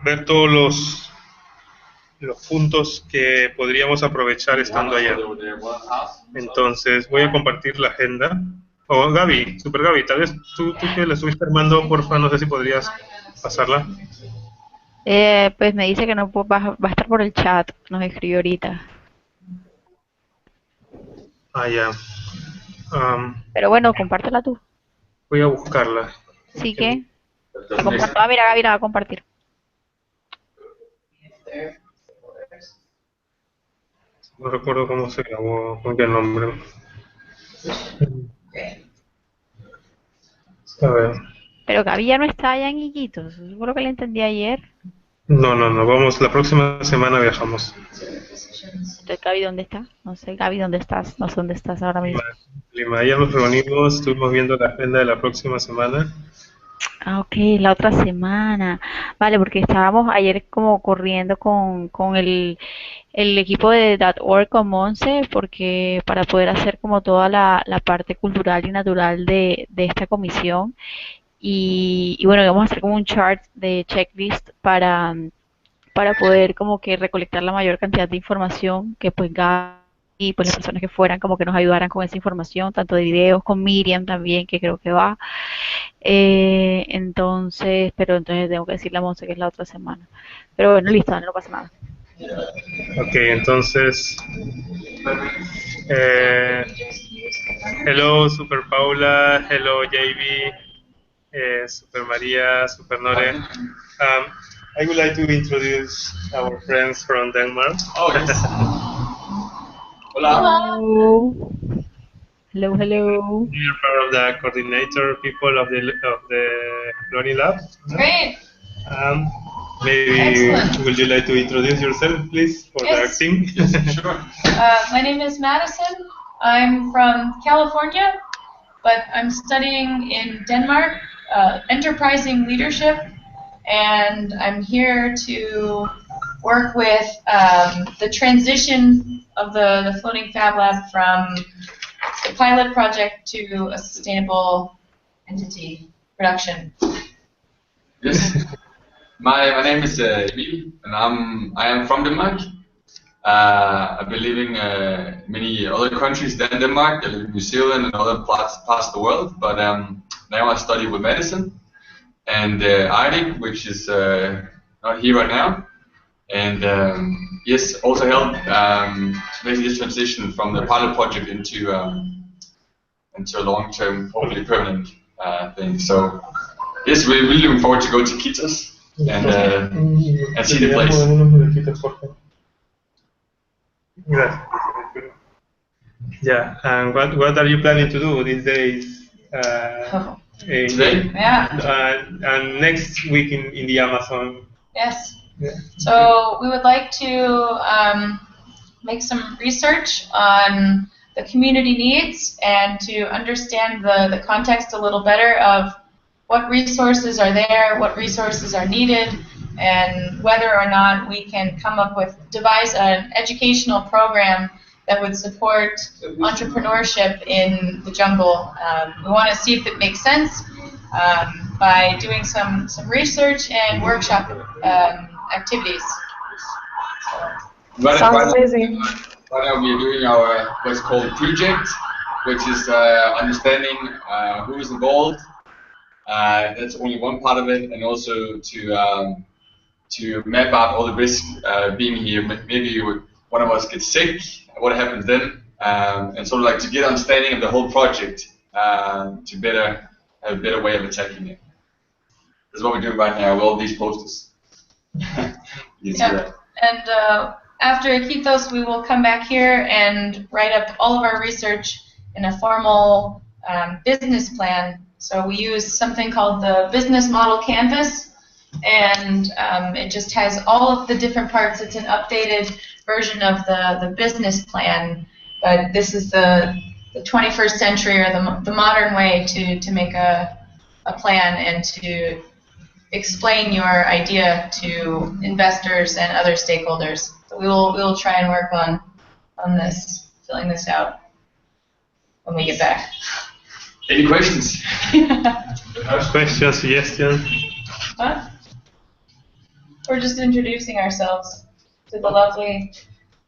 ver todos los puntos que podríamos aprovechar estando allá. Entonces voy a compartir la agenda. O Gaby, Super Gaby, tal vez tú que la estuviste armando, porfa, no sé si podrías pasarla. Pues me dice que no va a estar por el chat, nos escribió ahorita. Ah, ya. Pero bueno, compártela tú. Voy a buscarla. Sí que la comparto. Ah, mira, Gaby la va a compartir. No recuerdo cómo se grabó, con qué nombre. A ver. Pero Gaby ya no está allá en Iquitos, eso fue lo que le entendí ayer. No, no, no, vamos, la próxima semana viajamos. Entonces, Gaby, ¿dónde está? No sé, Gaby, ¿dónde estás? No sé dónde estás ahora Lima, mismo. Lima, ya nos reunimos, estuvimos viendo la agenda de la próxima semana. Ah, ok, la otra semana. Vale, porque estábamos ayer como corriendo con el equipo de .org con Monse, porque para poder hacer como toda la parte cultural y natural de esta comisión. Y bueno, vamos a hacer como un chart de checklist para poder como que recolectar la mayor cantidad de información que pues Gaby y pues las personas que fueran como que nos ayudaran con esa información, tanto de videos, con Miriam también, que creo que va. Entonces, pero entonces tengo que decirle a Monse que es la otra semana. Pero bueno, listo, no pasa nada. Ok, entonces, eh, hello Super Paula, hello JB, Super Maria, Super Nore. I would like to introduce our friends from Denmark. Oh, yes. Hola. Hello. Hello, hello. You're part of the coordinator people of the Learning Lab. Great. Um, Maybe Excellent. would you like to introduce yourself, please, for Yes. the team? Sure. My name is Madison. I'm from California, but I'm studying in Denmark, enterprising leadership, and I'm here to work with the transition of the Floating Fab Lab from the pilot project to a sustainable entity production. Yes. My name is Emil, and I am from Denmark. I've been living in many other countries than Denmark. I live in New Zealand and other parts of the world. But now I study with medicine and Eirik, which is not here right now. And yes, also help making this transition from the pilot project into a long-term, hopefully permanent thing. So yes, we're really looking forward to go to Kitos and see the place. Yeah, and what are you planning to do these days? Today? And next week in the Amazon. Yes. Yeah. So we would like to make some research on the community needs and to understand the context a little better of what resources are there, what resources are needed, and whether or not we can devise an educational program that would support entrepreneurship in the jungle. We want to see if it makes sense by doing some research and workshop activities. Sounds amazing. Right now we are doing our what's called project, which is understanding who is involved. That's only one part of it, and also to map out all the risks being here. Maybe one of us gets sick, what happens then, and sort of like to get understanding of the whole project to have a better way of attacking it. That's what we're doing right now with all these posters. Yeah. And after Iquitos, we will come back here and write up all of our research in a formal business plan. So we use something called the business model canvas, and it just has all of the different parts. It's an updated version of the business plan, but this is the 21st century or the modern way to make a plan and to explain your idea to investors and other stakeholders. So we will try and work on this, filling this out when we get back. Any questions? Questions, suggestions? Huh? We're just introducing ourselves to the lovely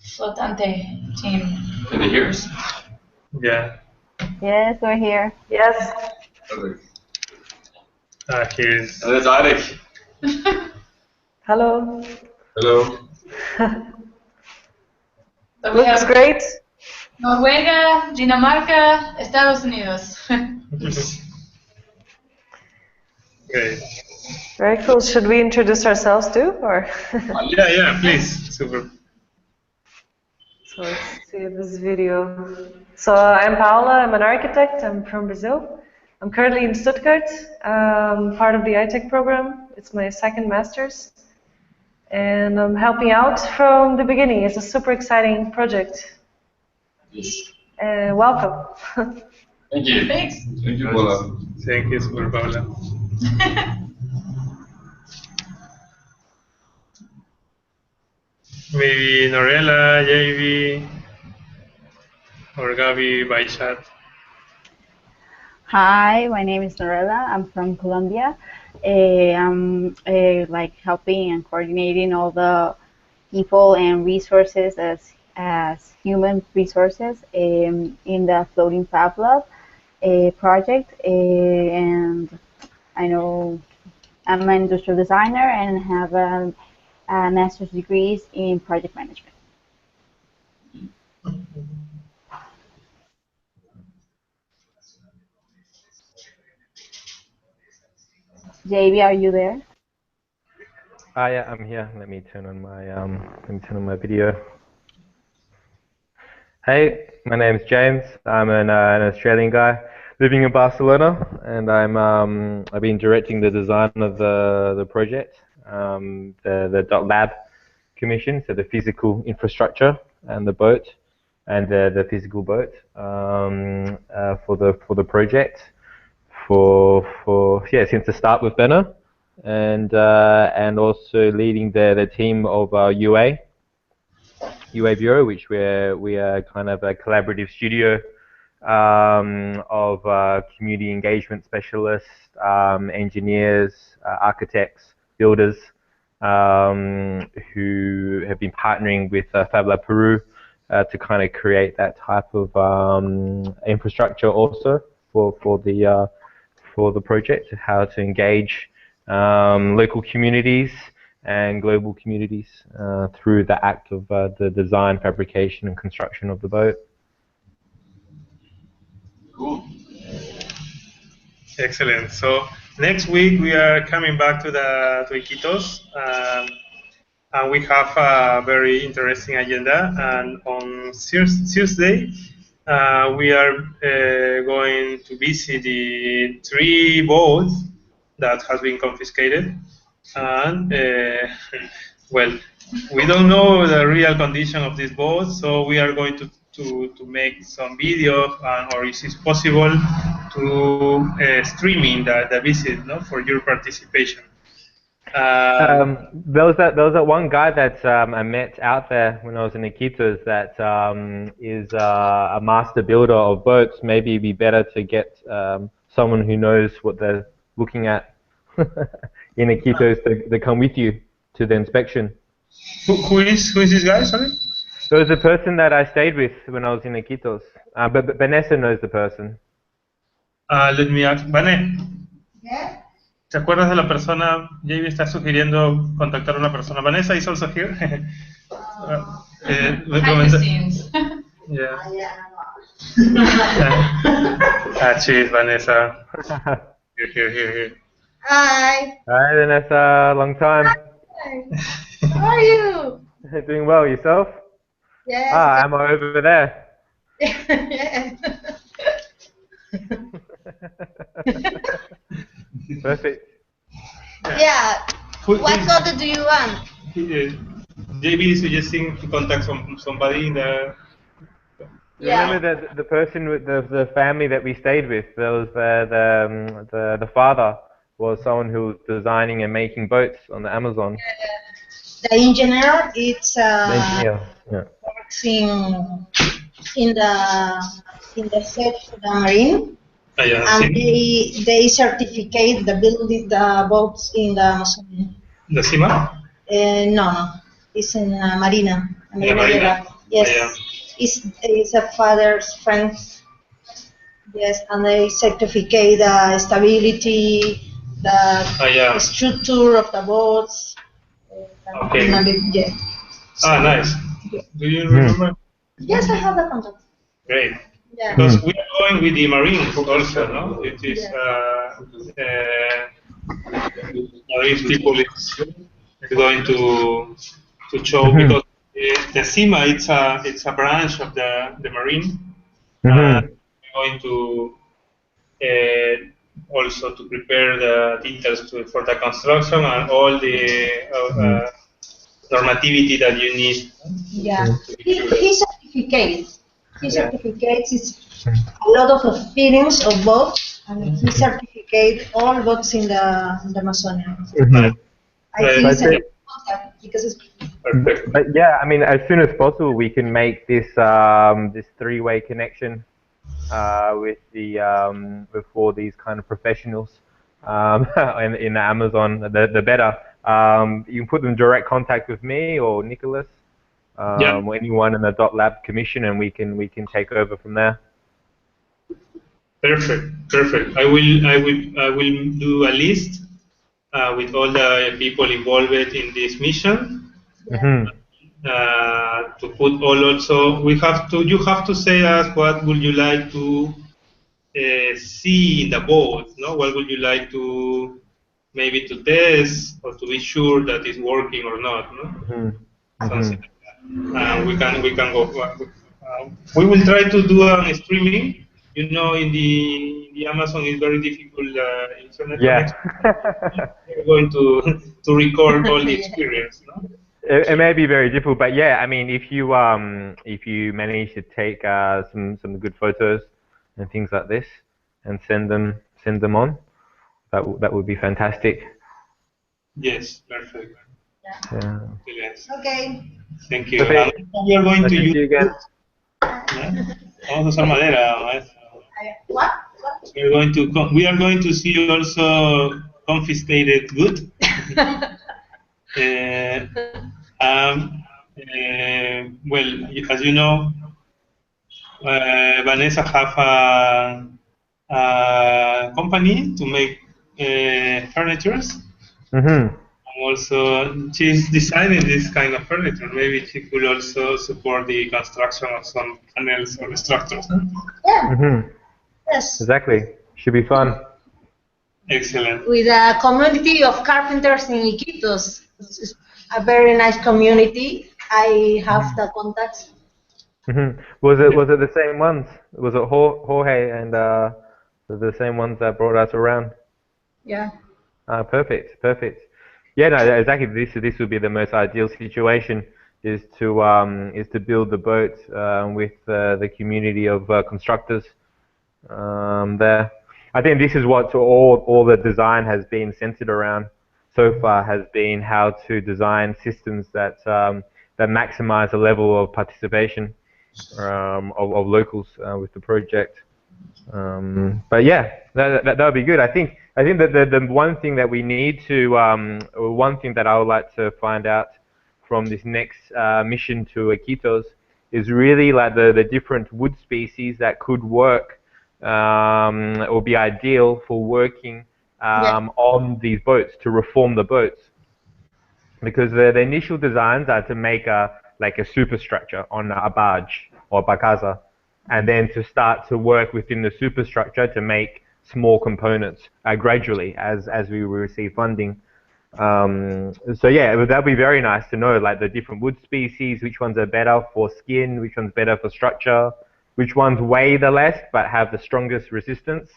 Flotante team. Can they hear us? Yeah. Yes, we're here. Yes. Perfect. Here's. And that's Arik. Hello. Hello. So we Looks have great. Noruega, Dinamarca, Estados Unidos. Great. Very cool. Should we introduce ourselves too, or? Yeah, please. Super. So let's see this video. So I'm Paula. I'm an architect. I'm from Brazil. I'm currently in Stuttgart, part of the iTech program. It's my second master's, and I'm helping out from the beginning. It's a super exciting project. Yes. Welcome. Thank you. Thanks. Thank you, Paula. Thank you, Super Paula. Maybe Norella, JV, or Gabi by chat. Hi, my name is Norella. I'm from Colombia. I'm like helping and coordinating all the people and resources as human resources in the Floating Fab Lab project. And I know I'm an industrial designer and have a master's degrees in project management. JB, are you there? Yeah, I'm here. Let me turn on my video. Hey, my name's James. I'm an Australian guy living in Barcelona, and I've been directing the design of the project, the .lab commission, so the physical infrastructure and the boat, and the physical boat for the project since the start with Benno, and also leading the team of UA Bureau, which we are kind of a collaborative studio of community engagement specialists, engineers, architects, builders, who have been partnering with FabLab Peru to kind of create that type of infrastructure also for the project, how to engage local communities and global communities through the act of the design, fabrication, and construction of the boat. Cool. Excellent. So next week we are coming back to Iquitos, and we have a very interesting agenda. And on Tuesday, we are going to visit the 3 boats that has been confiscated, and well, we don't know the real condition of these boats, so we are going to make some video, or if it's possible, to streaming the visit, no, for your participation. There was that one guy that I met out there when I was in Iquitos that is a master builder of boats. Maybe it'd be better to get someone who knows what they're looking at in Iquitos to come with you to the inspection. Who is this guy? Sorry. There was a person that I stayed with when I was in Iquitos, but Vanessa knows the person. Let me ask, Vané. ¿Te acuerdas de la persona? Jamie está sugiriendo contactar a una persona. Vanessa is also here. Behind the scenes. Yeah. Cheers, Vanessa. Here. Hi. Hi, Vanessa. Long time. Hi. How are you? Doing well. Yourself? Yes. I'm over there. Yes. Perfect. Yeah. What photo do you want? JB is suggesting to contact somebody in the. Yeah. Remember the person with the family that we stayed with? There was the father was someone who was designing and making boats on the Amazon. The engineer, it's The engineer. Yeah. works in the set of the marine. and they certificate the building, the boats in the Amazon. The CIMA? No, it's in Marina. Marina. Yes, it's a father's friend. Yes, and they certificate the stability, the structure of the boats. Okay. Yeah. Nice. Do you remember? Yes, I have the contact. Great. Yeah. Because we are going with the Marines also, no? It is Marine people is going to show because the CIMA it's a branch of the Marine. We're going to also to prepare the details for the construction and all the normativity that you need. Yeah, he certificates. He certificates a lot of experience of boats, and he certificates all boats in the Amazonia. I think it's a good contact because it's perfect. But yeah, I mean, as soon as possible, we can make this this three-way connection with with all these kind of professionals in the Amazon. The better. You can put them in direct contact with me or Nicholas, or anyone in the .lab commission, and we can take over from there. Perfect. I will do a list with all the people involved in this mission. To put all also, you have to say us what would you like to see in the boat, no? What would you like to maybe to test or to be sure that it's working or not, no? Something like that. We can go. We will try to do a streaming. You know, in the Amazon is very difficult internet connection. We're going to record all the experience, no? It may be very difficult, but yeah, I mean, if you manage to take some good photos and things like this and send them on, that would be fantastic. Yes, perfect. Yeah. Okay. Thank you. We are going to use. Vamos a usar madera, maestro. What? We are going to see also confiscated wood. Well, as you know, Vanessa have a company to make furnitures. And also, she's designing this kind of furniture. Maybe she could also support the construction of some panels or structures. Yeah. Yes. Exactly. Should be fun. Excellent. With a community of carpenters in Iquitos. It's a very nice community. I have the contacts. Was it the same ones? Was it Jorge and the same ones that brought us around? Yeah. Perfect. Yeah, no, exactly. This would be the most ideal situation is to build the boat with the community of constructors there. I think this is what all the design has been centered around so far, has been how to design systems that maximize the level of participation of locals with the project. But yeah, that would be good. I think that the one thing that we need to, one thing that I would like to find out from this next mission to Iquitos is really like the different wood species that could work or be ideal for working on these boats, to reform the boats. Because the initial designs are to make a superstructure on a barge or barcaza, and then to start to work within the superstructure to make small components gradually as we receive funding. So yeah, that'd be very nice to know, like the different wood species, which ones are better for skin, which one's better for structure, which ones weigh the less but have the strongest resistance.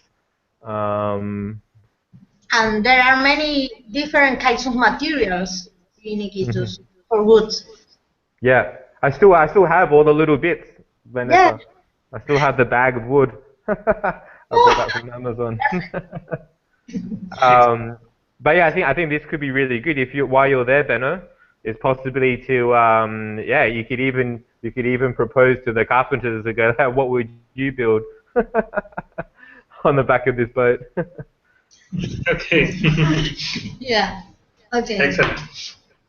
And there are many different kinds of materials in Iquitos for wood. Yeah, I still have all the little bits, Vanessa. Yeah. I still have the bag of wood. I bought that from Amazon. But yeah, I think this could be really good if while you're there, Benno, is possibly to you could even propose to the carpenters to go, what would you build on the back of this boat. Okay. Yeah. Okay. Excellent.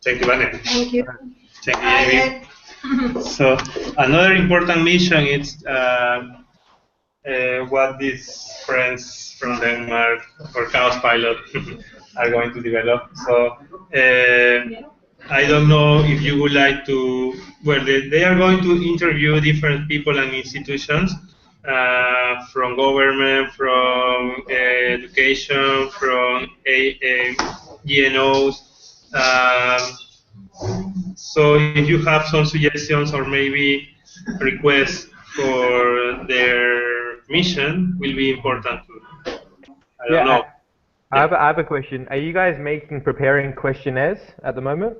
Thank you, Vane. Thank you. Thank you, Amy. So another important mission is what these friends from Denmark or Chaos Pilot are going to develop. So I don't know if you would like to, well, they are going to interview different people and institutions from government, from education, from GNOs. So if you have some suggestions or maybe requests for their mission, will be important too. I don't Yeah, know. I have a question. Are you guys preparing questionnaires at the moment?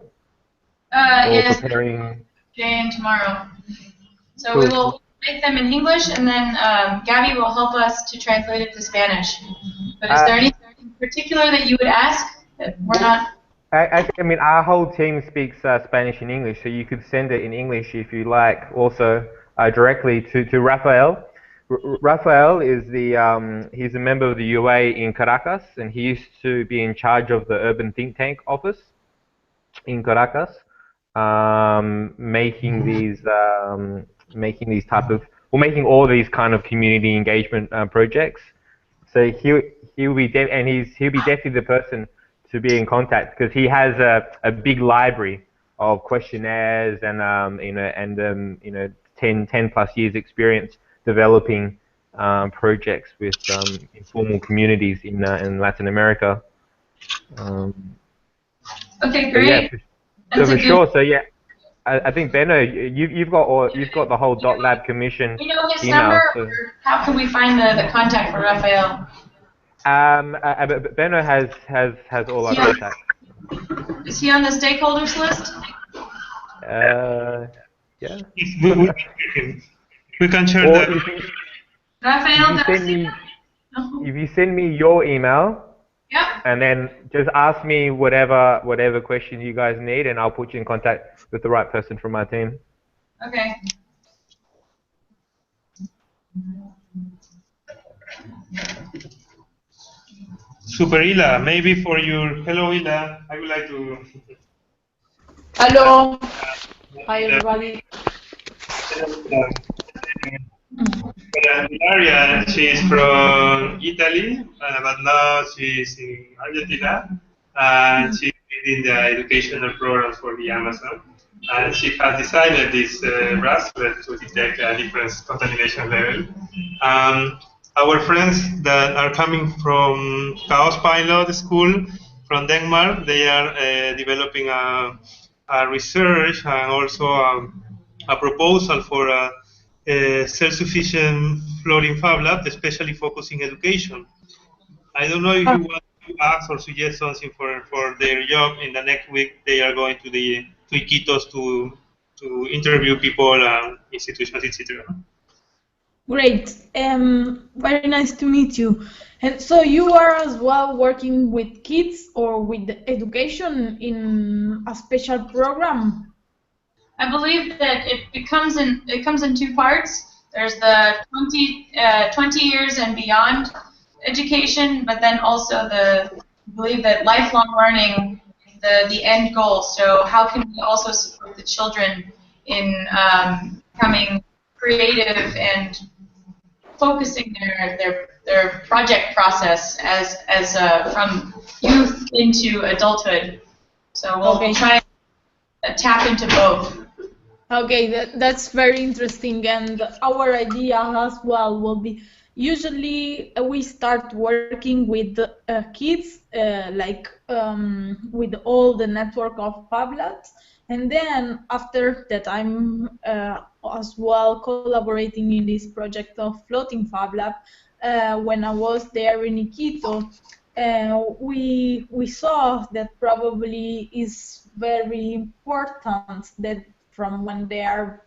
Or Yes, preparing? today and tomorrow. So we Cool. will make them in English, and then Gabby will help us to translate it to Spanish. But is there anything in particular that you would ask that we're not? I mean, our whole team speaks Spanish and English, so you could send it in English if you like. Also, directly to Rafael. Rafael is he's a member of the UA in Caracas, and he used to be in charge of the Urban Think Tank office in Caracas, making making all these kind of community engagement projects. So he'll be he'll be definitely the person to be in contact, because he has a big library of questionnaires and 10 plus years experience developing projects with informal communities in Latin America. Okay, So yeah, great. That's for a good. sure. So yeah, I think Benno, you've got the whole .lab commission We know his email. number. So Or how can we find the contact for Rafael? Benno has all our contacts. Is he on the stakeholders list? Yeah. We can share Or that. Rafael, if you send me your email, Yep. and then just ask me whatever question you guys need, and I'll put you in contact with the right person from my team. Okay. Super Ila, maybe for your hello Ila, I would like to. Hello. Hi everybody. Ilaria, she's from Italy, but now she's in Argentina, and she's leading the educational programs for the Amazon. And she has designed this bracelet to detect a different contamination level. Our friends that are coming from Chaos Pilot School from Denmark, they are developing a research and also a proposal for a self-sufficient floating Fab Lab, especially focusing education. I don't know if you want to ask or suggest something for their job. In the next week, they are going to Iquitos to interview people, institutions, etc. Great. Very nice to meet you. And so you are as well working with kids or with education in a special program? I believe that it comes in two parts. There's the 20 years and beyond education, but then also I believe that lifelong learning is the end goal. So how can we also support the children in becoming creative and focusing their project process as from youth into adulthood. So we'll try and tap into both. Okay, that's very interesting, and our idea as well will be usually we start working with kids with all the network of Fab Labs, and then after that I'm as well collaborating in this project of Floating Fab Lab. When I was there in Iquitos, we saw that probably is very important that from when they are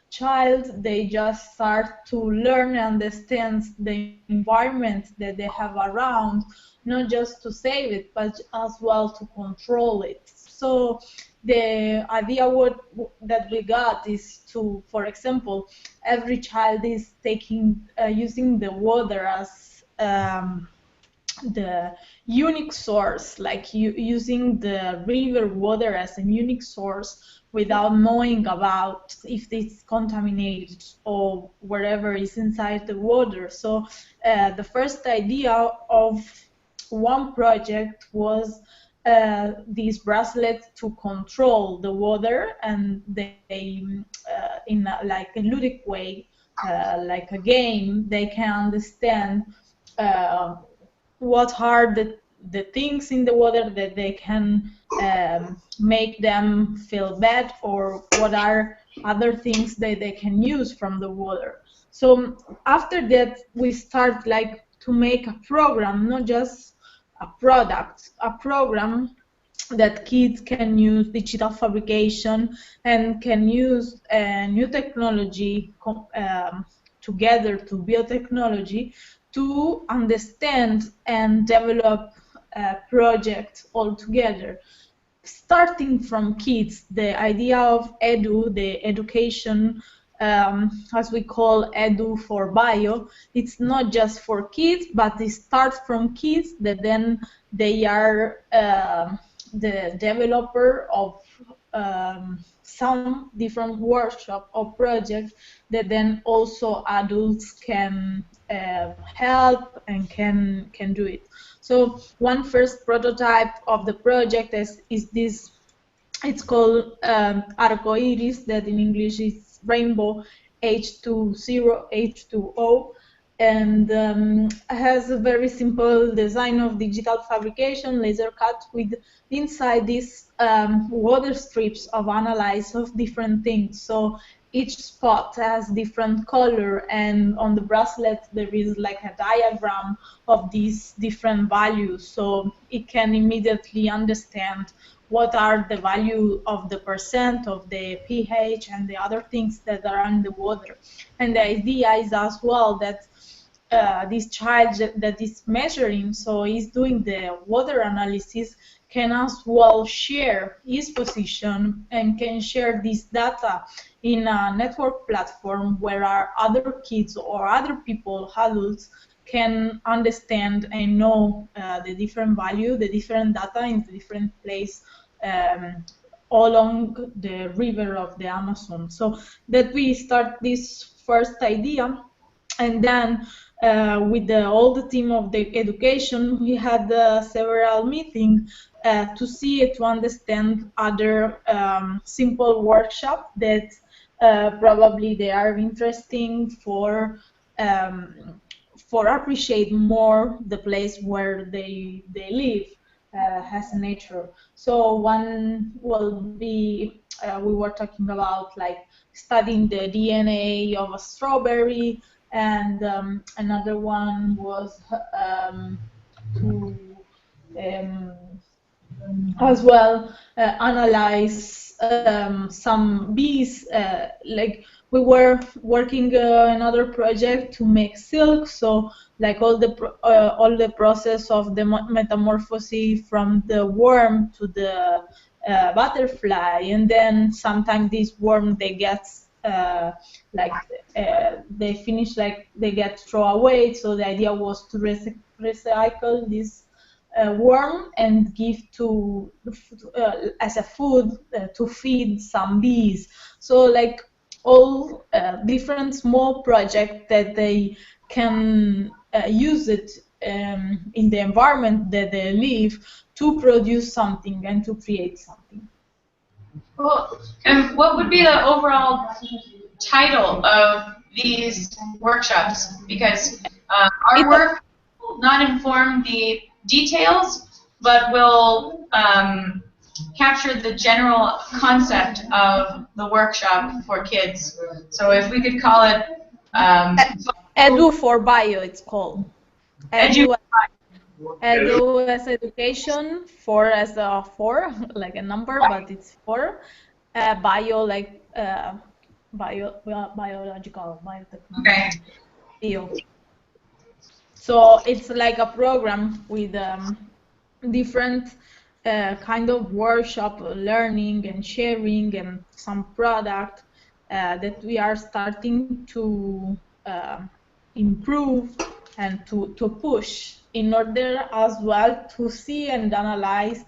child, they just start to learn and understand the environment that they have around, not just to save it, but as well to control it. So the idea that we got is to, for example, every child is using the water as the unique source, like using the river water as a unique source without knowing about if it's contaminated or whatever is inside the water. So the first idea of one project was these bracelets to control the water, and they in like a ludic way, like a game, they can understand what are the things in the water that they can make them feel bad, or what are other things that they can use from the water. So after that, we start like to make a program, not just a product, a program that kids can use digital fabrication and can use new technology together to biotechnology to understand and develop a project all together. Starting from kids, the idea of the education, as we call edu for bio, it's not just for kids, but it starts from kids that then they are the developer of some different workshop or projects that then also adults can help and can do it. So one first prototype of the project is this. It's called arcoiris, that in English is rainbow H20H2O, and has a very simple design of digital fabrication, laser cut, with inside these water strips of analyze of different things. So each spot has different color, and on the bracelet there is like a diagram of these different values, so it can immediately understand what are the value of the percent of the pH and the other things that are in the water. And the idea is as well that this child that is measuring, so he's doing the water analysis, can as well share his position and can share this data in a network platform where our other kids or other people, adults, can understand and know the different value, the different data in the different place along the river of the Amazon. So that we start this first idea, and then with all the team of the education, we had several meetings to see, to understand other simple workshops that probably they are interesting for appreciate more the place where they live as nature. So one will be we were talking about like studying the DNA of a strawberry, and another one was to as well analyze some bees. Like we were working another project to make silk, so like all the process of the metamorphosis from the worm to the butterfly, and then sometimes these worms they get they finish, like they get thrown away. So the idea was to recycle this worm and give to as a food to feed some bees. So like all different small projects that they can use it in the environment that they live to produce something and to create something. Cool. And what would be the overall title of these workshops? Because our work will not inform the details, but will capture the general concept of the workshop for kids. So if we could call it Edu for Bio, it's called. Edu as education, for as a four, like a number, but it's four. Bio like biological, biotechnology. Okay. Bio. So it's like a program with different kind of workshop, learning and sharing, and some product that we are starting to improve and to push in order as well to see and analyze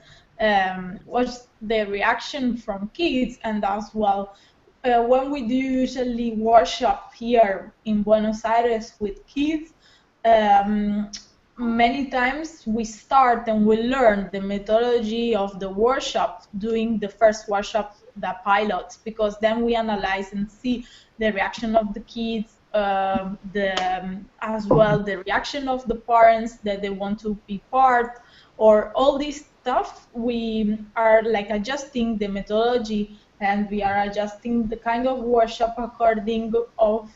what's the reaction from kids, and as well when we do usually workshop here in Buenos Aires with kids, many times we start and we learn the methodology of the workshop doing the first workshop, the pilots, because then we analyze and see the reaction of the kids, as well the reaction of the parents that they want to be part, or all this stuff. We are like adjusting the methodology, and we are adjusting the kind of workshop according of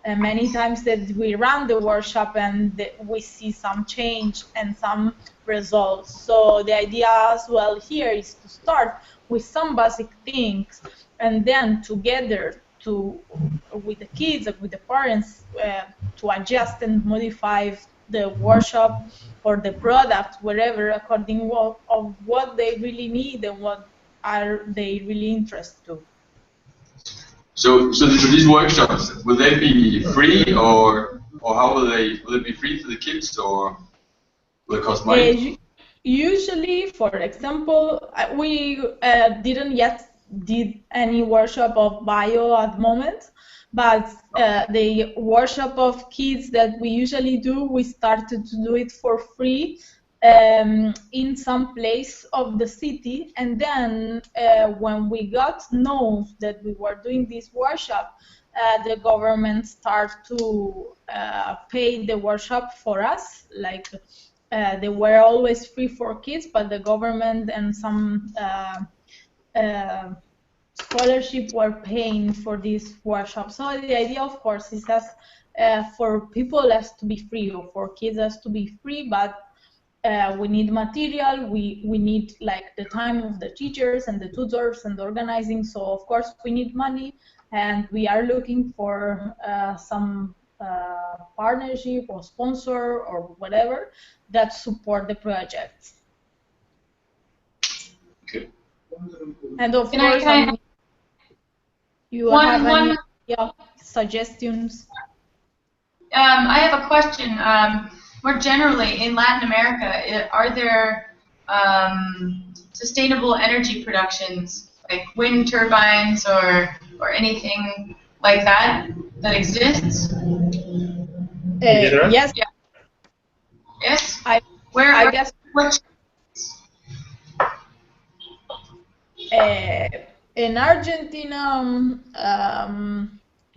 many times that we run the workshop and we see some change and some results. So the idea as well here is to start with some basic things, and then together with the kids, with the parents, to adjust and modify the workshop or the product, whatever, according of what they really need and what are they really interested to. So these workshops, will they be free, or how will it be free for the kids, or will it cost money? Usually, for example, we didn't yet did any workshop of bio at the moment, but the workshop of kids that we usually do, we started to do it for free in some place of the city, and then when we got known that we were doing this workshop, the government started to pay the workshop for us. Like they were always free for kids, but the government and some scholarship were paying for this workshop. So the idea, of course, is that for people as to be free, or for kids as to be free, but we need material, we need like the time of the teachers and the tutors and the organizing, so of course we need money, and we are looking for some partnership or sponsor or whatever that support the project. Okay. And of course, you have any suggestions? I have a question. More generally, in Latin America, are there sustainable energy productions, like wind turbines or anything like that exists? Yes. Yeah. Yes. I guess. In Argentina,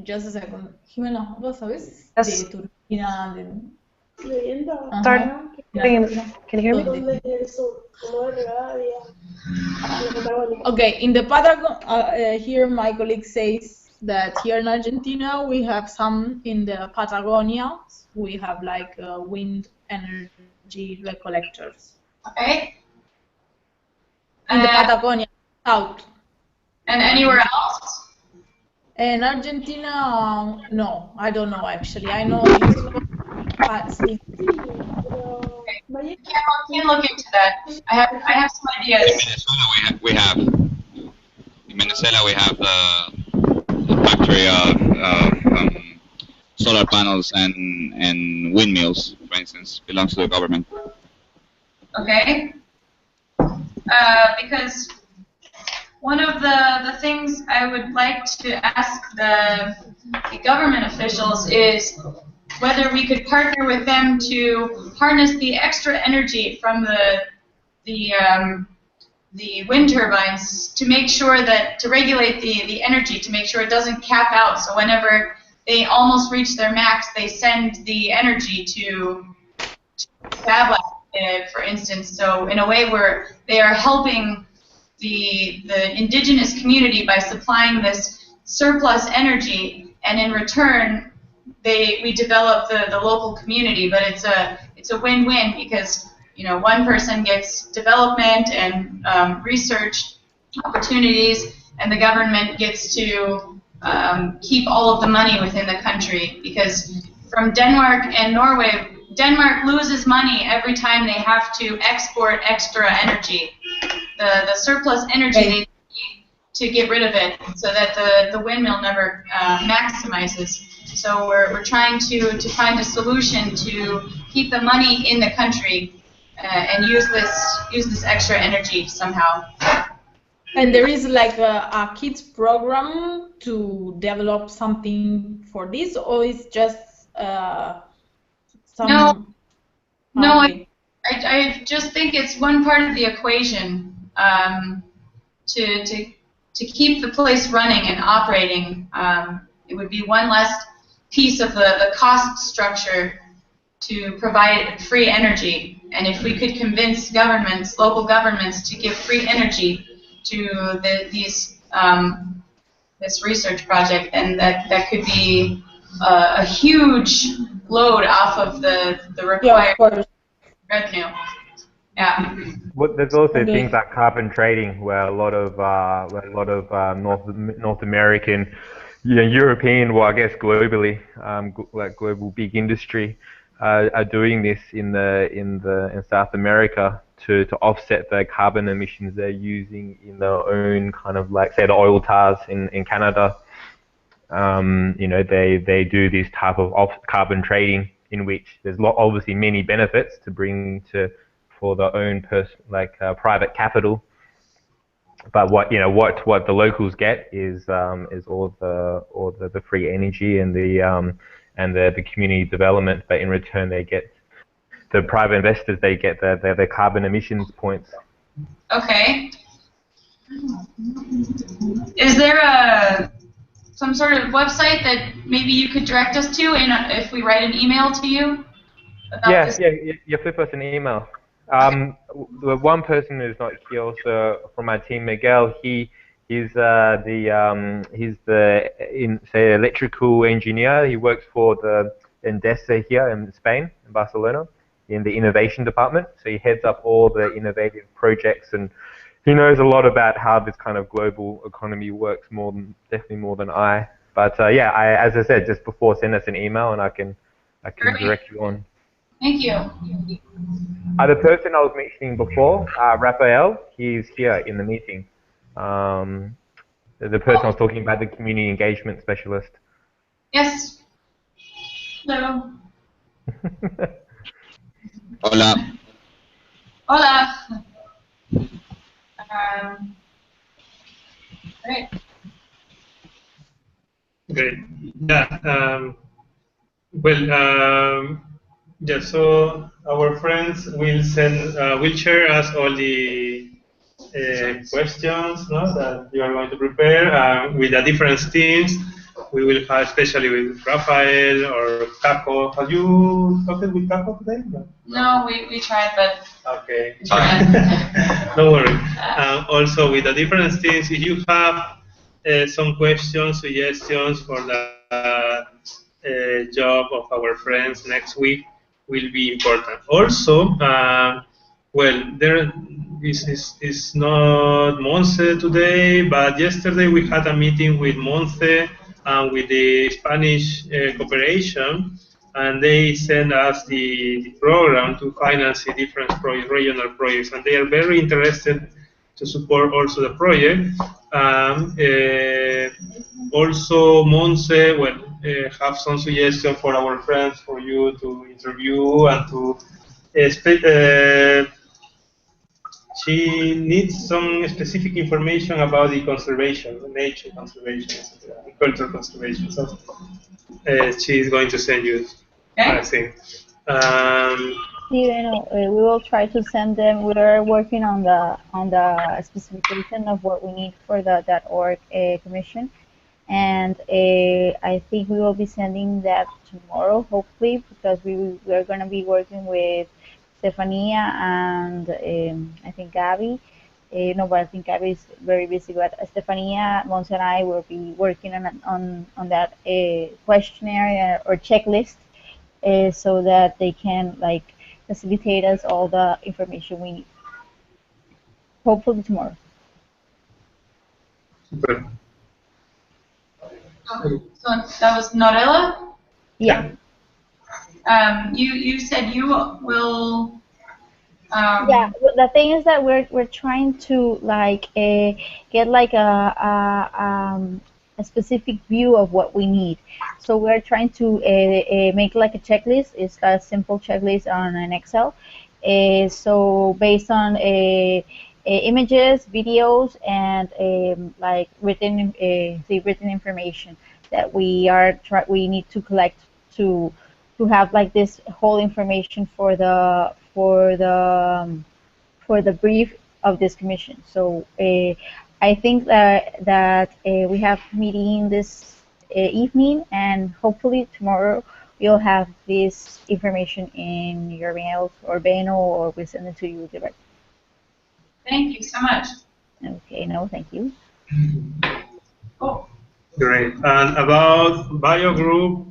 just a second. Jimena, ¿vos sabés de Turquía? Can you hear me? Okay, in the Patagonia, here my colleague says that here in Argentina we have some in the Patagonia. We have like wind energy collectors. Okay. In the Patagonia, south. And anywhere else? In Argentina, no, I don't know actually. I know this one. Okay. Can look into that. I have some ideas. In Venezuela we have a factory of solar panels and windmills, for instance, belongs to the government. Okay. Because one of the things I would like to ask the government officials is whether we could partner with them to harness the extra energy from the wind turbines to make sure that, to regulate the energy, to make sure it doesn't cap out. So whenever they almost reach their max, they send the energy to Fab Lab, for instance. So in a way where they are helping the indigenous community by supplying this surplus energy, and in return we develop the local community. But it's a win-win, because one person gets development and research opportunities, and the government gets to keep all of the money within the country. Because from Denmark and Norway, Denmark loses money every time they have to export extra energy. the surplus energy they need to get rid of it, so that the windmill never maximizes. So we're trying to find a solution to keep the money in the country and use this extra energy somehow. And there is like a kids program to develop something for this, or it's just some? No, okay. I just think it's one part of the equation to keep the place running and operating. It would be one less piece of the cost structure to provide free energy. And if we could convince governments, local governments, to give free energy to this research project, then that could be a huge load off of the required revenue. Yeah. But there's also things like carbon trading, where a lot of North American, European, well, I guess globally, like global big industry, are doing this in South America to offset the carbon emissions they're using in their own kind of, like, say, the oil tars in Canada. They do this type of carbon trading, in which there's obviously many benefits to bring for their own private capital, but what the locals get is all the free energy and the community development, but in return they get, the private investors, they get the carbon emissions points. Okay. Is there some sort of website that maybe you could direct us to, if we write an email to you about this? Yeah, flip us an email. The one person who's not here also from my team, Miguel, he's the electrical engineer. He works for the Endesa here in Spain, in Barcelona, in the innovation department. So he heads up all the innovative projects, and he knows a lot about how this kind of global economy works, definitely more than I. But as I said just before, send us an email and I can direct you on. Thank you. The person I was mentioning before, Raphael, he's here in the meeting. The person I was talking about, the community engagement specialist. Yes. Hello. Hola. Hola. Great. Great. Yeah. Yeah. So our friends will share us all the questions, that you are going to prepare with the different teams. We will have, especially with Rafael or Kako. Have you talked with Kako today? No, we tried, but... Okay. Don't worry. Also, with the different teams, if you have some questions, suggestions for the job of our friends next week, will be important. Also, this is not Monse today, but yesterday we had a meeting with Monse and with the Spanish cooperation, and they sent us the program to finance the different regional projects, and they are very interested to support also the project. Also, Monse have some suggestions for our friends for you to interview and to she needs some specific information about the conservation, nature conservation, cultural conservation. So she is going to send you, I think. We will try to send them. We are working on the specification of what we need for the .org commission, and I think we will be sending that tomorrow, hopefully, because we are going to be working with Stefania and I think Gabby. But I think Gabby is very busy. But Stefania, Mons, and I will be working on that questionnaire or checklist, so that they can facilitate us all the information we need. Hopefully tomorrow. Super. So that was Norella? Yeah. You said you will Yeah, the thing is that we're trying to like get like a specific view of what we need. So we're trying to make like a checklist. It's a simple checklist on an Excel. So based on images, videos, and like the written information that we need to collect to have like this whole information for the brief of this commission. So I think that we have meeting this evening, and hopefully tomorrow we'll have this information in your mail or Beno, or we send it to you directly. Thank you so much. Okay, no, thank you. Cool. Great. And about Bio Group,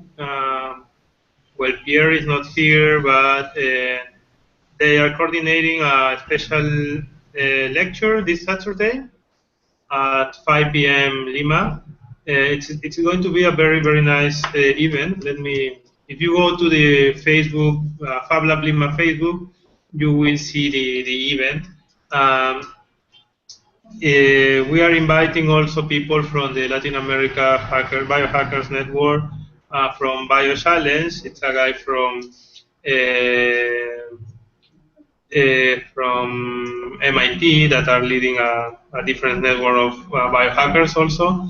well, Pierre is not here, but they are coordinating a special lecture this Saturday at 5 p.m. Lima. It's going to be a very nice event. If you go to the Facebook, Fab Lab Lima Facebook, you will see the event. We are inviting also people from the Latin America Biohackers Network, from BioChallenge. It's a guy from MIT that are leading a different network of biohackers also.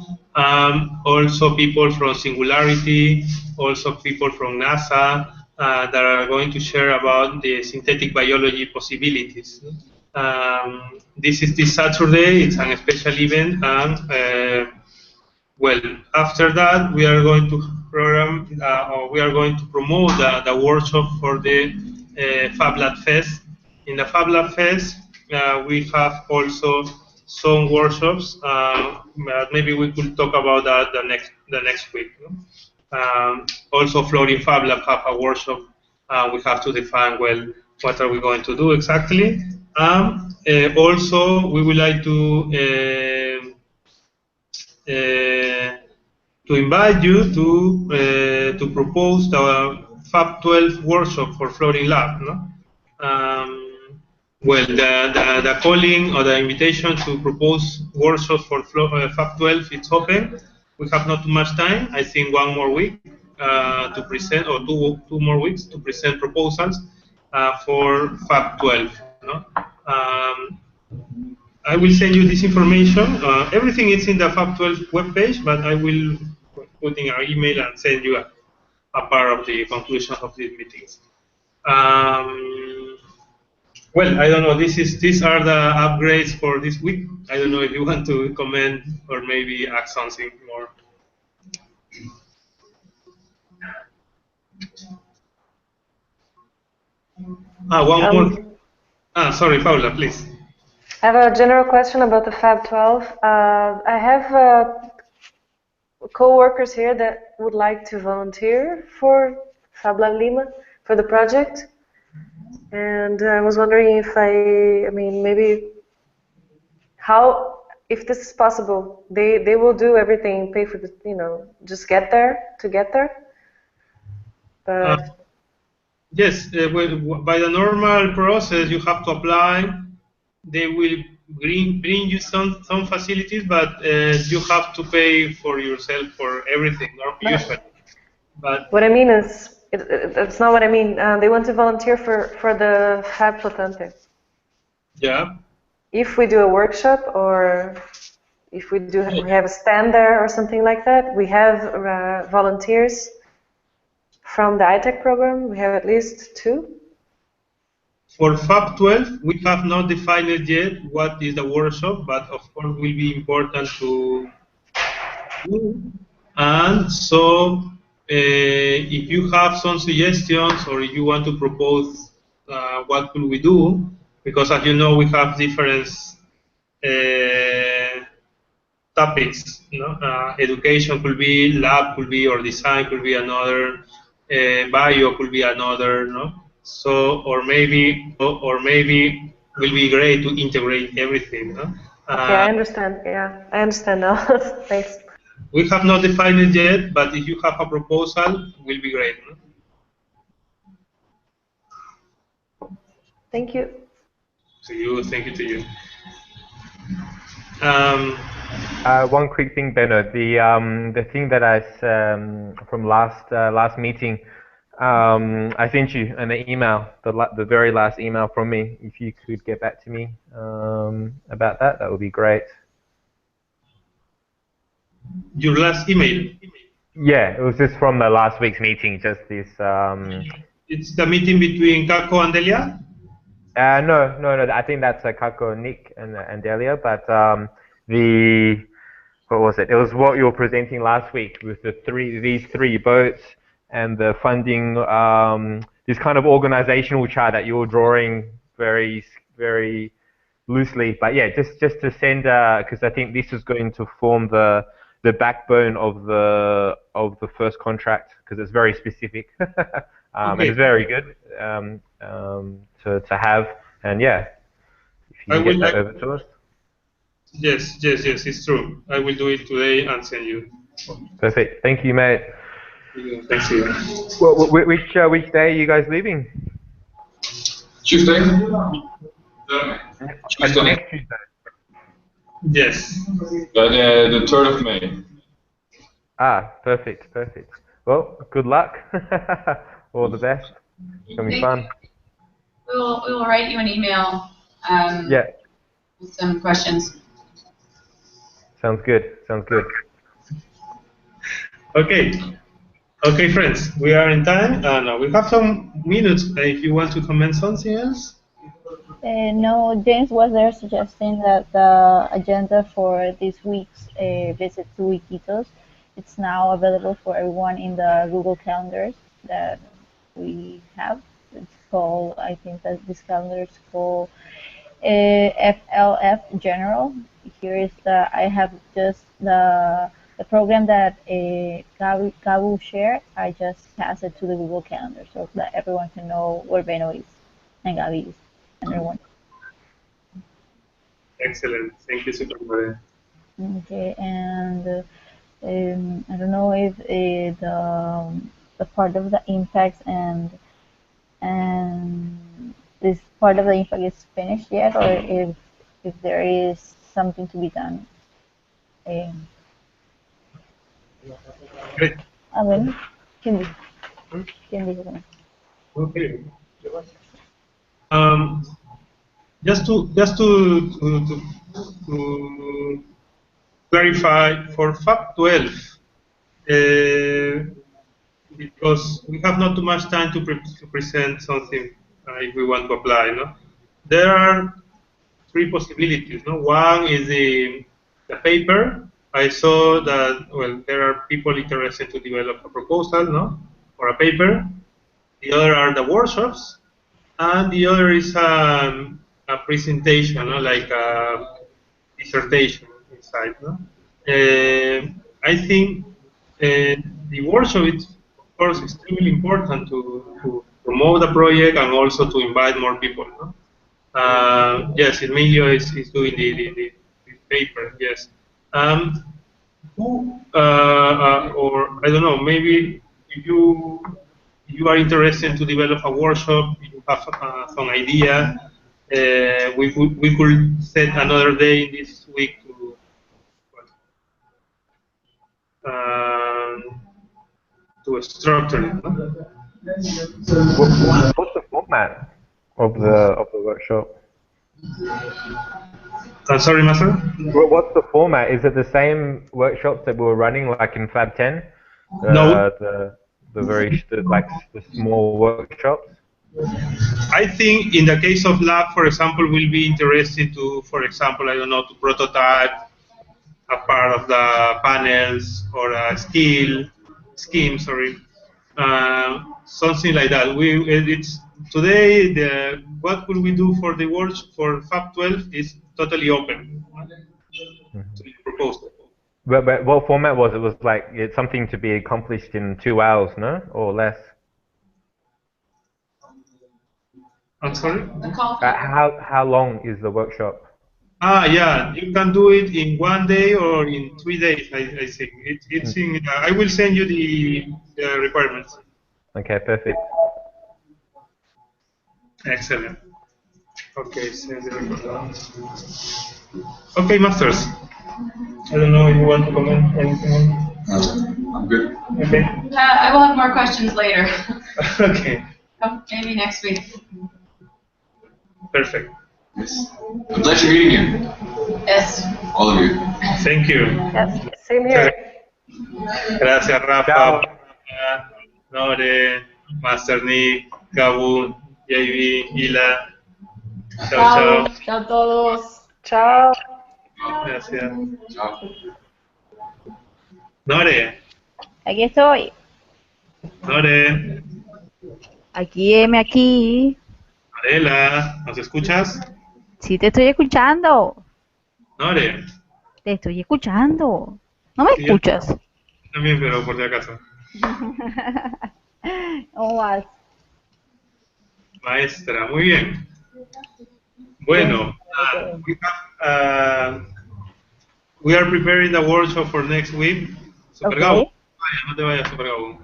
Also people from Singularity, also people from NASA that are going to share about the synthetic biology possibilities. This is this Saturday. It's a special event, and well, after that, we are going to or we are going to promote the workshop for the Fab Lab Fest. In the Fab Lab Fest, we have also some workshops. Maybe we could talk about that the next week. No? Also, Floating Fab Lab have a workshop. We have to define well what are we going to do exactly. Also, we would like to invite you to propose the Fab 12 workshop for Floating Lab. No? Well, the calling or the invitation to propose workshops for Fab 12 it's open. We have not too much time. I think one more week to present, or two more weeks to present proposals for Fab 12. No? I will send you this information. Everything is in the Fab 12 webpage, but I will put in our email and send you a part of the conclusions of these meetings. Well, I don't know. These are the upgrades for this week. I don't know if you want to comment or maybe add something more. One more. Sorry, Paula, please. I have a general question about the Fab 12. I have co-workers here that would like to volunteer for Fab Lab Lima for the project, and I was wondering if I mean, maybe how, if this is possible, they will do everything, pay for the, just get there. But yes, by the normal process, you have to apply. They will bring you some facilities, but you have to pay for yourself for everything, usually. But what I mean is, it's not what I mean. They want to volunteer for the Fab Flotante. Yeah. If we do a workshop, or if we have a stand there or something like that, we have volunteers from the ITech program. We have at least 2. For Fab 12, we have not defined yet what is the workshop, but of course will be important to do. And so, if you have some suggestions, or if you want to propose what could we do, because as you know, we have different topics. Education could be, lab could be, or design could be another, bio could be another. No, so or maybe will be great to integrate everything. No? Okay, I understand. Yeah, I understand now. Thanks. We have not defined it yet, but if you have a proposal, will be great. No? Thank you. To you, thank you to you. One quick thing, Benno. The thing that I from last meeting, I sent you an email, the very last email from me. If you could get back to me about that, that would be great. Your last email? Yeah, it was just from the last week's meeting. Just this. It's the meeting between Kako and Delia? No. I think that's Kako, Nick, and Delia. But what was it? It was what you were presenting last week with these three boats and the funding. This kind of organizational chart that you were drawing very loosely. But yeah, just to send because I think this is going to form the backbone of the first contract because it's very specific. And it's very good to have, and yeah, if you can get that over to us. Yes, it's true. I will do it today and send you. Perfect. Thank you, mate. Thank you. Well, which day are you guys leaving? Tuesday. Tuesday. Next Tuesday. Yes. The 3rd of May. Perfect. Well, good luck. All the best. It's gonna be fun. We will write you an email. Yeah. With some questions. Sounds good. Okay, friends. We are in time. We have some minutes if you want to comment something else. No, James was there suggesting that the agenda for this week's visit to Iquitos, it's now available for everyone in the Google calendars that we have. It's called, I think that this calendar is called FLF General. Here is I have just the program that Gabu shared. I just pass it to the Google calendar so that everyone can know where Benno is and Gabi is and everyone. Excellent. Thank you, Superman. Okay, and I don't know if the part of the impacts and this part of the impact is finished yet, or if there is something to be done. Great. Bueno, ¿quién dijo? Okay. Just to clarify for FAB 12, because we have not too much time to present something if we want to apply. No, there are three possibilities. No, one is the paper. I saw that there are people interested to develop a proposal, no, or a paper. The other are the workshops, and the other is a presentation, no, like a dissertation inside. No, I think the workshop is, of course, extremely important to promote the project and also to invite more people. No? Yes, Emilio is doing the paper. Yes. Or I don't know, maybe if you are interested to develop a workshop, you have some idea, we could set another day this week to structure it. No? What's the format of the workshop? Sorry, Master? What's the format? Is it the same workshops that we were running, like in Fab 10? No. The small workshops? I think in the case of lab, for example, we'll be interested to, for example, I don't know, to prototype a part of the panels or a scheme, sorry. Something like that. It's today. What could we do for the workshop for Fab 12 is totally open to the proposal. But what format was it? Was like it's something to be accomplished in 2 hours, no, or less? I'm sorry. How long is the workshop? Yeah, you can do it in 1 day or in 3 days. I think it's in. I will send you the requirements. Okay, perfect. Excellent. Okay, send the record. Okay, masters. I don't know if you want to comment anything. I'm good. Okay. I will have more questions later. Okay. Maybe next week. Perfect. Yes. A pleasure meeting you, Yes. all of you. Thank you. Yes, same here. Gracias, Rafa, Chao. Nore, Master Nick, Gabu, JB, Hila. Chao, Chao, chao. chao a todos. Ciao. Gracias. Ciao. Nore, Aquí estoy. Nore, Aquí, M, aquí. Norela, ¿nos escuchas? Sí te estoy escuchando. Nore, Te estoy escuchando. ¿No me sí, yo escuchas? también, pero por si acaso. ¿Cómo vas? Maestra, muy bien. Bien, Bueno, ok. we are preparing the workshop for next week. Super Ok, Gabu, vaya, no te vayas, Super Gabu.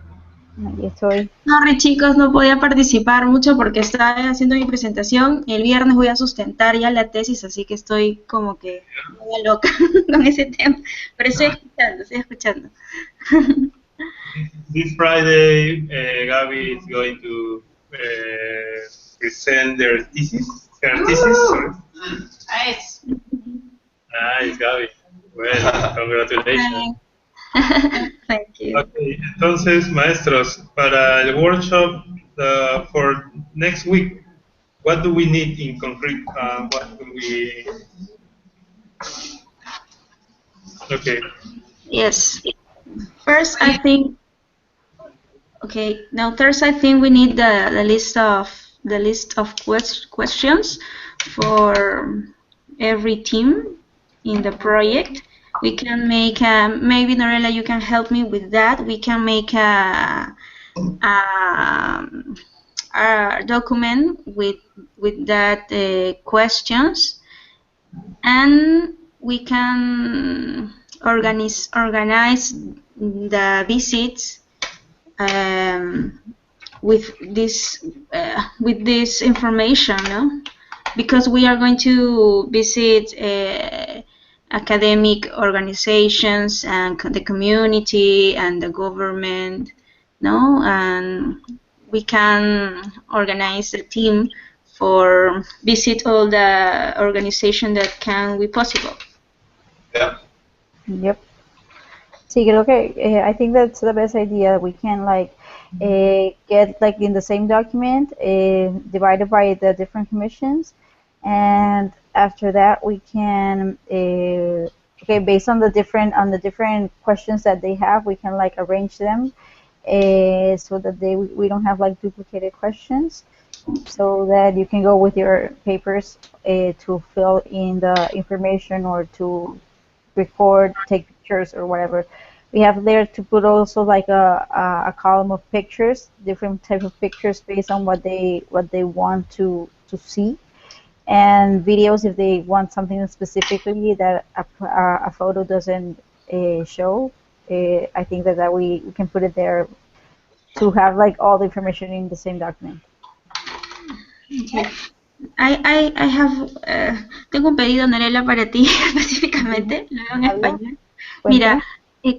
aquí estoy. Sorry, chicos, no podía participar mucho porque estaba haciendo mi presentación. El viernes voy a sustentar ya la tesis, así que estoy como que media loca con ese tema. Pero estoy escuchando, estoy escuchando. This Friday, Gabi is going to present their thesis. Her thesis, sorry. Nice. Nice, Gabi. Well, congratulations. Thank you. Okay, entonces, maestros, para el workshop for next week, what do we need in concrete? What do we? Okay. Yes. First, I think. Okay. Now, first, I think we need the list of questions for every team in the project. We can make maybe Norella, you can help me with that. We can make a document with that questions, and we can organize the visits with this information, no? Because we are going to visit academic organizations and the community and the government, no? And we can organize a team for visit all the organization that can be possible. Yeah. Yep. Sí, creo que I think that's the best idea. We can like get like in the same document divided by the different commissions, and after that we can okay, based on the different questions that they have, we can like arrange them so that we don't have like duplicated questions, so that you can go with your papers to fill in the information or to record, take pictures or whatever. We have there to put also like a column of pictures, different type of pictures based on what they want to see, and videos if they want something specifically that a photo doesn't show. I think that we can put it there to have like all the information in the same document. Okay. I have, tengo un pedido, Norela, para ti específicamente, lo veo en español. Mira,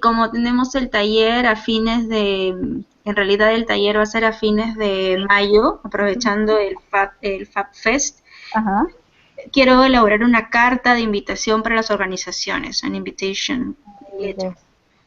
como tenemos el taller a fines de, en realidad el taller va a ser a fines de mayo, aprovechando el Fab Fest. Ajá. Quiero elaborar una carta de invitación para las organizaciones, an invitation letter.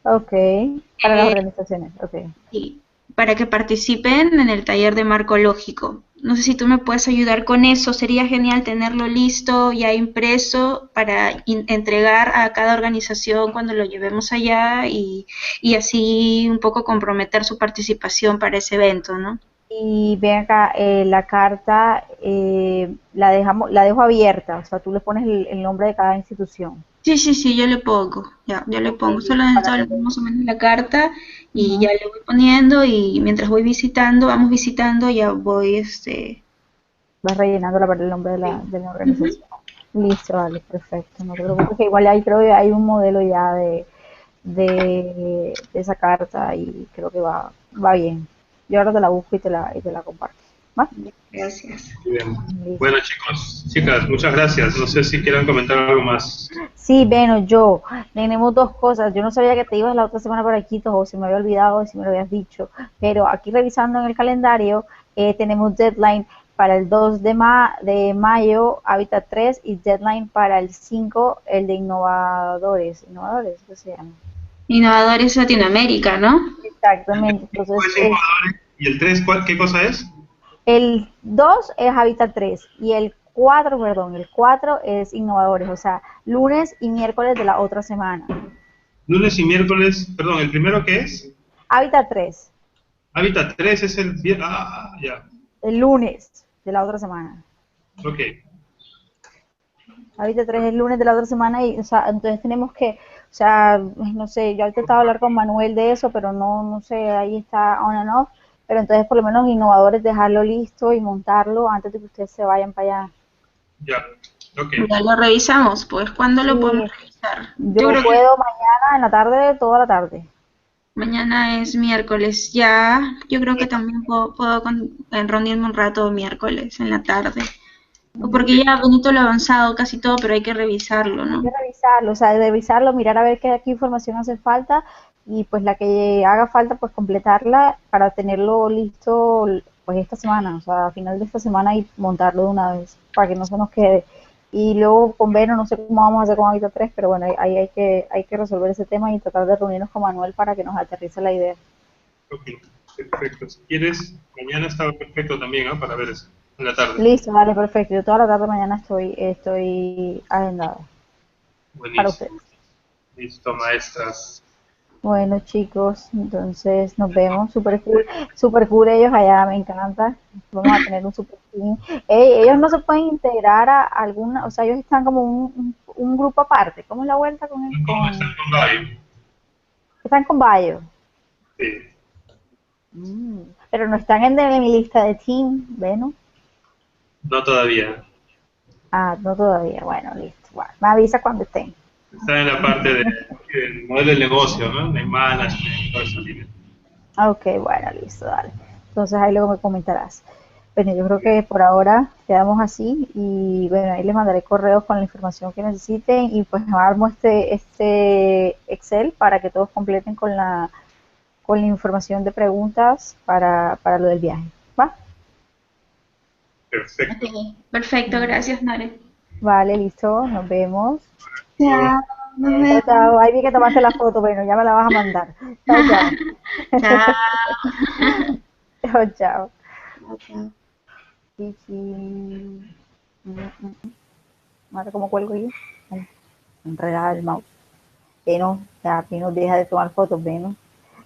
Okay, para las organizaciones, okay. Sí, para que participen en el taller de marco lógico. No sé si tú me puedes ayudar con eso. Sería genial tenerlo listo, ya impreso, para entregar a cada organización cuando lo llevemos allá y así un poco comprometer su participación para ese evento, ¿no? Y ven acá, la carta la dejo abierta, o sea, tú le pones el nombre de cada institución. Sí, yo le pongo, ya le pongo. Solo necesito más o menos la carta y ya le voy poniendo y mientras voy visitando, vamos visitando, ya voy, Vas rellenando el nombre de la organización. Listo, vale, perfecto, no te preocupes, que igual ahí creo que hay un modelo ya de esa carta y creo que va bien. Yo ahora te la busco y te la comparto. ¿Va? Gracias. Bien. Bueno, chicos, chicas, muchas gracias. No sé si quieran comentar algo más. Sí, bueno, yo, tenemos dos cosas. Yo no sabía que te ibas la otra semana por aquí, o se me había olvidado, si me lo habías dicho. Pero aquí revisando en el calendario, tenemos deadline para el 2 de mayo, Hábitat 3, y deadline para el 5, el de innovadores. ¿Innovadores? ¿Qué se llama? Innovadores Latinoamérica, ¿no? Exactamente. El Entonces, 5 es innovadores. ¿Y el 3 qué cosa es? el 2 es Hábitat 3 y el 4, perdón, el 4 es innovadores, o sea, lunes y miércoles de la otra semana. Lunes y miércoles, perdón, ¿el primero qué es? Hábitat 3, Hábitat 3 es el ya. el lunes de la otra semana. Ok. Hábitat 3 es el lunes de la otra semana y, o sea, entonces tenemos que, o sea, no sé, yo ahorita estaba hablar con Manuel de eso, pero no sé, ahí está on and off, pero entonces por lo menos innovadores dejarlo listo y montarlo antes de que ustedes se vayan para allá. Ya, ok. Ya lo revisamos, pues. ¿Cuándo lo podemos Sí, revisar? Yo yo creo que puedo mañana en la tarde, toda la tarde. mañana es miércoles. Ya, yo creo que también puedo reunirme un rato miércoles en la tarde. Porque ya Benito lo ha avanzado casi todo, pero hay que revisarlo, Hay ¿no? que revisarlo, o sea, revisarlo, mirar a ver qué información hace falta y pues la que haga falta, pues completarla para tenerlo listo pues esta semana, o sea, a final de esta semana y montarlo de una vez para que no se nos quede. Y luego con Veno, no sé cómo vamos a hacer con Hábitat 3, pero bueno, ahí hay que resolver ese tema y tratar de reunirnos con Manuel para que nos aterrice la idea. Ok, perfecto. Si quieres, mañana está perfecto también, ¿ah? Para ver eso, en la tarde. Listo, vale, perfecto. Yo toda la tarde mañana estoy agendada para Buenísimo. ustedes. Listo, maestras. Bueno, chicos, entonces nos vemos. Super cool ellos allá, me encanta. Vamos a tener un super team. Ey, ellos no se pueden integrar a alguna, o sea, ellos están como un grupo aparte. ¿Cómo es la vuelta ¿Cómo están con Gaby? están con Bayo? Sí. Pero no están en mi lista de team, ¿ven? No todavía. Ah, no todavía. Bueno, listo. Bueno, me avisa cuando estén. Está en la parte del modelo del negocio, ¿no? De management y todo eso. Ok, bueno, listo, dale. Entonces ahí luego me comentarás. Bueno, yo creo que por ahora quedamos así y bueno, ahí les mandaré correos con la información que necesiten y pues armo este Excel para que todos completen con la información de preguntas para lo del viaje. ¿Va? Perfecto. Ok, perfecto, gracias, Nare. Vale, listo, nos vemos. Chao, nos Chao, vemos. chao. Ahí vi que tomaste la foto, bueno, ya me la vas a mandar. Chao, chao. Chao. Chao, chao. Chao, chao. Chichi. Ahora, ¿cómo cuelgo yo? Ay, enredada el mouse. Veno, ya, Veno, deja de tomar fotos, Veno.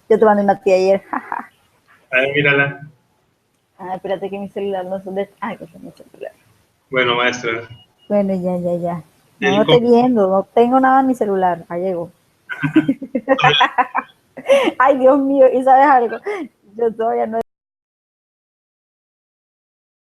Yo te mandé una tía ayer. A ver, mírala. Ah, espérate que mi celular no son de... Ay, que es mi celular. Bueno, maestra. Bueno, ya. No, no El estoy viendo, no tengo nada en mi celular. Ahí llegó. Ay, Dios mío, ¿y sabes algo? Yo todavía no